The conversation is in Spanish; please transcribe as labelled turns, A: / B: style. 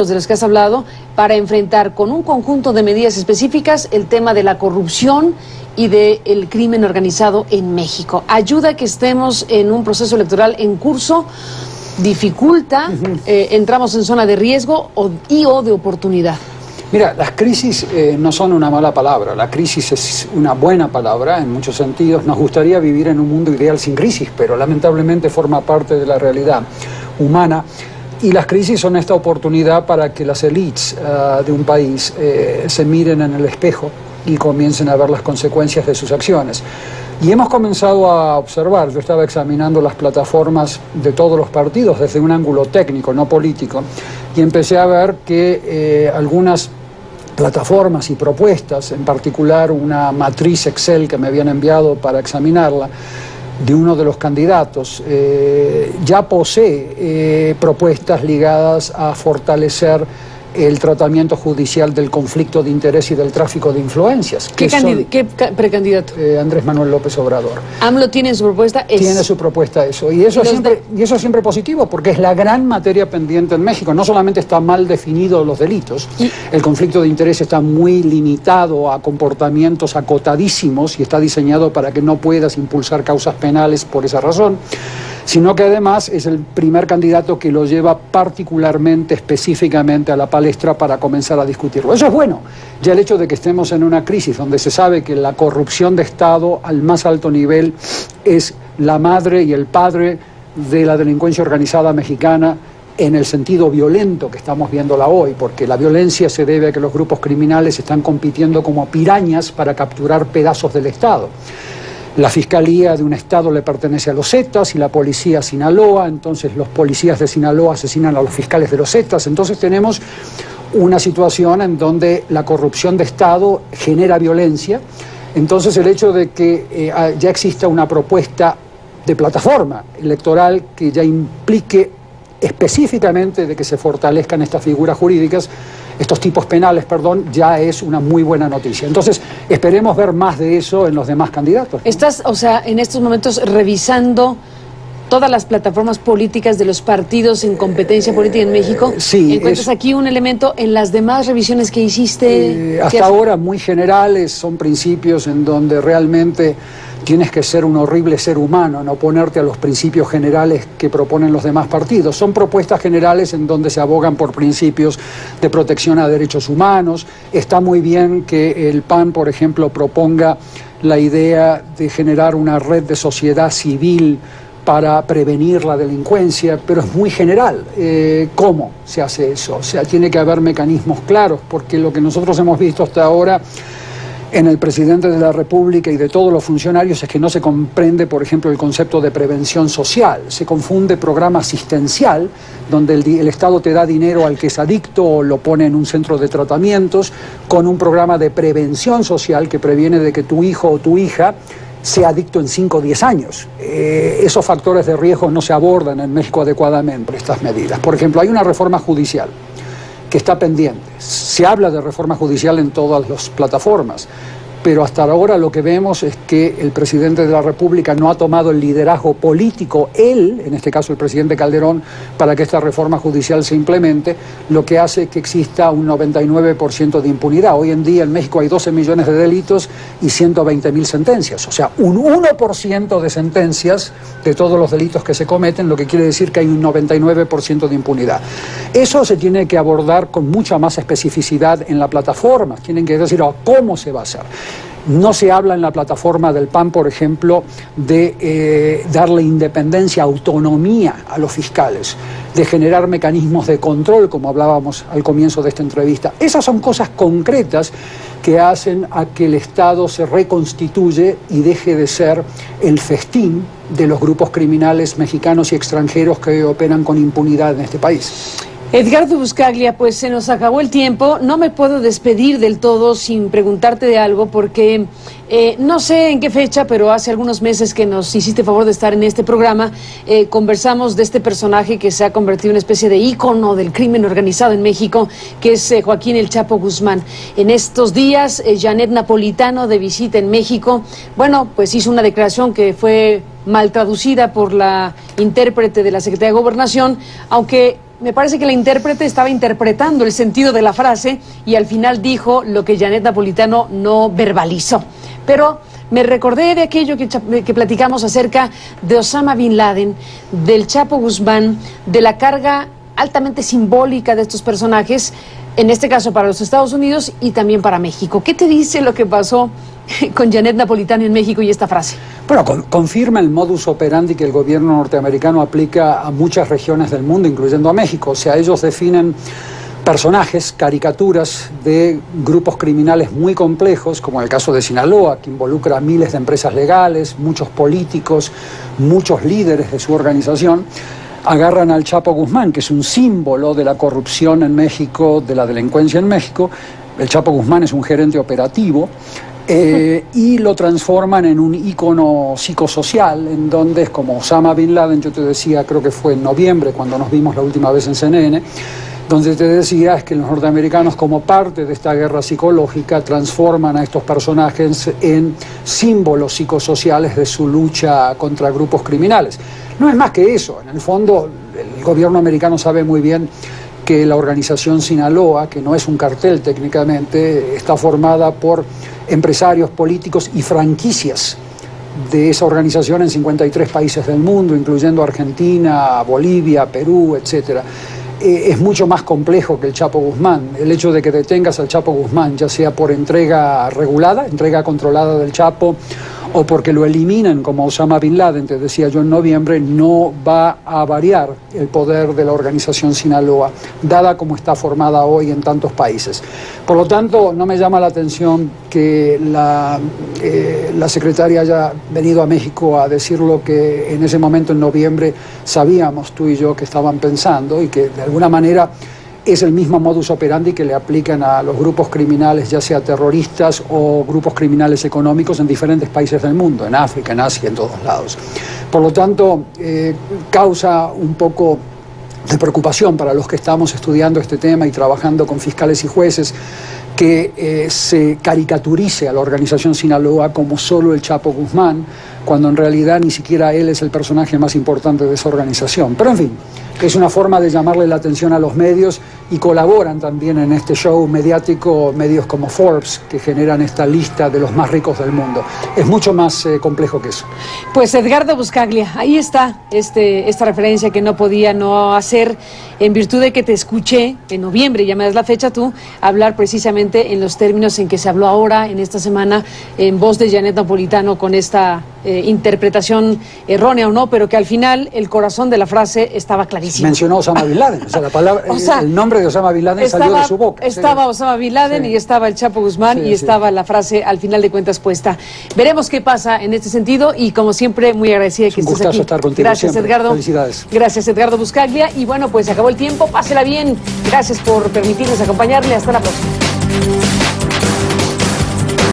A: de los que has hablado, para enfrentar con un conjunto de medidas específicas el tema de la corrupción y del crimen organizado en México. Ayuda a que estemos en un proceso electoral en curso, dificulta, entramos en zona de riesgo o de oportunidad.
B: Mira, las crisis no son una mala palabra, la crisis es una buena palabra en muchos sentidos. Nos gustaría vivir en un mundo ideal sin crisis, pero lamentablemente forma parte de la realidad humana. Y las crisis son esta oportunidad para que las élites de un país se miren en el espejo y comiencen a ver las consecuencias de sus acciones. Y hemos comenzado a observar, yo estaba examinando las plataformas de todos los partidos desde un ángulo técnico, no político, y empecé a ver que algunas plataformas y propuestas, en particular una matriz Excel que me habían enviado para examinarla, de uno de los candidatos, ya posee propuestas ligadas a fortalecer el tratamiento judicial del conflicto de interés y del tráfico de influencias.
A: ¿Qué precandidato?
B: Andrés Manuel López Obrador.
A: ¿AMLO tiene su propuesta?
B: Tiene su propuesta eso. Y eso es siempre positivo, porque es la gran materia pendiente en México. No solamente está mal definido los delitos, el conflicto de interés está muy limitado a comportamientos acotadísimos y está diseñado para que no puedas impulsar causas penales por esa razón, sino que además es el primer candidato que lo lleva particularmente, específicamente a la palestra para comenzar a discutirlo. Eso es bueno. Ya el hecho de que estemos en una crisis donde se sabe que la corrupción de Estado al más alto nivel es la madre y el padre de la delincuencia organizada mexicana en el sentido violento que estamos viéndola hoy, porque la violencia se debe a que los grupos criminales están compitiendo como pirañas para capturar pedazos del Estado. La fiscalía de un estado le pertenece a los Zetas y la policía a Sinaloa, entonces los policías de Sinaloa asesinan a los fiscales de los Zetas. Entonces tenemos una situación en donde la corrupción de Estado genera violencia. Entonces el hecho de que ya exista una propuesta de plataforma electoral que ya implique específicamente de que se fortalezcan estas figuras jurídicas, estos tipos penales, perdón, ya es una muy buena noticia. Entonces, esperemos ver más de eso en los demás candidatos, ¿no?
A: ¿Estás, en estos momentos revisando todas las plataformas políticas de los partidos en competencia política en México?
B: Sí.
A: ¿Encuentras aquí un elemento en las demás revisiones que hiciste?
B: Hasta ahora muy generales, son principios en donde realmente tienes que ser un horrible ser humano, no oponerte a los principios generales que proponen los demás partidos. Son propuestas generales en donde se abogan por principios de protección a derechos humanos. Está muy bien que el PAN, por ejemplo, proponga la idea de generar una red de sociedad civil para prevenir la delincuencia, pero es muy general. ¿Cómo se hace eso? O sea, tiene que haber mecanismos claros, porque lo que nosotros hemos visto hasta ahora en el presidente de la República y de todos los funcionarios es que no se comprende, por ejemplo, el concepto de prevención social. Se confunde programa asistencial, donde el Estado te da dinero al que es adicto o lo pone en un centro de tratamientos, con un programa de prevención social que previene de que tu hijo o tu hija sea adicto en 5 o 10 años. Esos factores de riesgo no se abordan en México adecuadamente por estas medidas. Por ejemplo, hay una reforma judicial que está pendiente. Se habla de reforma judicial en todas las plataformas, pero hasta ahora lo que vemos es que el presidente de la República no ha tomado el liderazgo político, él, en este caso el presidente Calderón, para que esta reforma judicial se implemente, lo que hace que exista un 99% de impunidad. Hoy en día en México hay 12 millones de delitos y 120.000 sentencias, o sea, un 1% de sentencias de todos los delitos que se cometen, lo que quiere decir que hay un 99% de impunidad. Eso se tiene que abordar con mucha más especificidad en la plataforma. Tienen que decir, ¿cómo se va a hacer? No se habla en la plataforma del PAN, por ejemplo, de darle independencia, autonomía a los fiscales, de generar mecanismos de control, como hablábamos al comienzo de esta entrevista. Esas son cosas concretas que hacen a que el Estado se reconstituye y deje de ser el festín de los grupos criminales mexicanos y extranjeros que operan con impunidad en este país.
A: Edgardo Buscaglia, pues se nos acabó el tiempo. No me puedo despedir del todo sin preguntarte de algo, porque no sé en qué fecha, pero hace algunos meses que nos hiciste favor de estar en este programa, conversamos de este personaje que se ha convertido en una especie de ícono del crimen organizado en México, que es Joaquín El Chapo Guzmán. En estos días, Janet Napolitano, de visita en México, bueno, pues hizo una declaración que fue mal traducida por la intérprete de la Secretaría de Gobernación, aunque me parece que la intérprete estaba interpretando el sentido de la frase y al final dijo lo que Janet Napolitano no verbalizó. Pero me recordé de aquello que platicamos acerca de Osama Bin Laden, del Chapo Guzmán, de la carga altamente simbólica de estos personajes, en este caso para los Estados Unidos y también para México. ¿Qué te dice lo que pasó con Janet Napolitano en México y esta frase?
B: Bueno, confirma el modus operandi que el gobierno norteamericano aplica a muchas regiones del mundo, incluyendo a México. O sea, ellos definen personajes, caricaturas de grupos criminales muy complejos, como en el caso de Sinaloa, que involucra a miles de empresas legales, muchos políticos, muchos líderes de su organización. Agarran al Chapo Guzmán, que es un símbolo de la corrupción en México, de la delincuencia en México. El Chapo Guzmán es un gerente operativo y lo transforman en un ícono psicosocial, en donde es como Osama Bin Laden. Yo te decía, creo que fue en noviembre cuando nos vimos la última vez en CNN, donde te decía es que los norteamericanos, como parte de esta guerra psicológica, transforman a estos personajes en símbolos psicosociales de su lucha contra grupos criminales. No es más que eso. En el fondo, el gobierno americano sabe muy bien que la organización Sinaloa, que no es un cartel técnicamente, está formada por empresarios, políticos y franquicias de esa organización en 53 países del mundo, incluyendo Argentina, Bolivia, Perú, etcétera. Es mucho más complejo que el Chapo Guzmán. El hecho de que detengas al Chapo Guzmán, ya sea por entrega regulada, entrega controlada del Chapo, o porque lo eliminan como Osama Bin Laden, te decía yo en noviembre, no va a variar el poder de la organización Sinaloa, dada como está formada hoy en tantos países. Por lo tanto, no me llama la atención que la secretaria haya venido a México a decir lo que en ese momento, en noviembre, sabíamos tú y yo que estaban pensando, y que de alguna manera es el mismo modus operandi que le aplican a los grupos criminales, ya sea terroristas o grupos criminales económicos en diferentes países del mundo, en África, en Asia, en todos lados. Por lo tanto, causa un poco de preocupación para los que estamos estudiando este tema y trabajando con fiscales y jueces, que se caricaturice a la organización Sinaloa como solo el Chapo Guzmán, cuando en realidad ni siquiera él es el personaje más importante de esa organización. Pero en fin, es una forma de llamarle la atención a los medios, y colaboran también en este show mediático medios como Forbes, que generan esta lista de los más ricos del mundo. Es mucho más complejo que eso.
A: Pues Edgardo Buscaglia, ahí está esta referencia que no podía no hacer, en virtud de que te escuché en noviembre, ya me das la fecha tú, hablar precisamente en los términos en que se habló ahora, en esta semana, en voz de Janet Napolitano, con esta interpretación errónea o no, pero que al final el corazón de la frase estaba clarísimo.
B: Mencionó Osama Bin Laden, o sea, la palabra, el nombre de Osama Bin Laden salió de su boca.
A: Estaba Osama Bin Laden, sí, y estaba el Chapo Guzmán, sí, y estaba la frase al final de cuentas puesta. Veremos qué pasa en este sentido, y como siempre, muy agradecida que estés aquí.
B: Estar contigo.
A: Gracias,
B: siempre.
A: Edgardo.
B: Felicidades.
A: Gracias, Edgardo Buscaglia. Y bueno, pues acabó el tiempo, pásela bien. Gracias por permitirnos acompañarle. Hasta la próxima.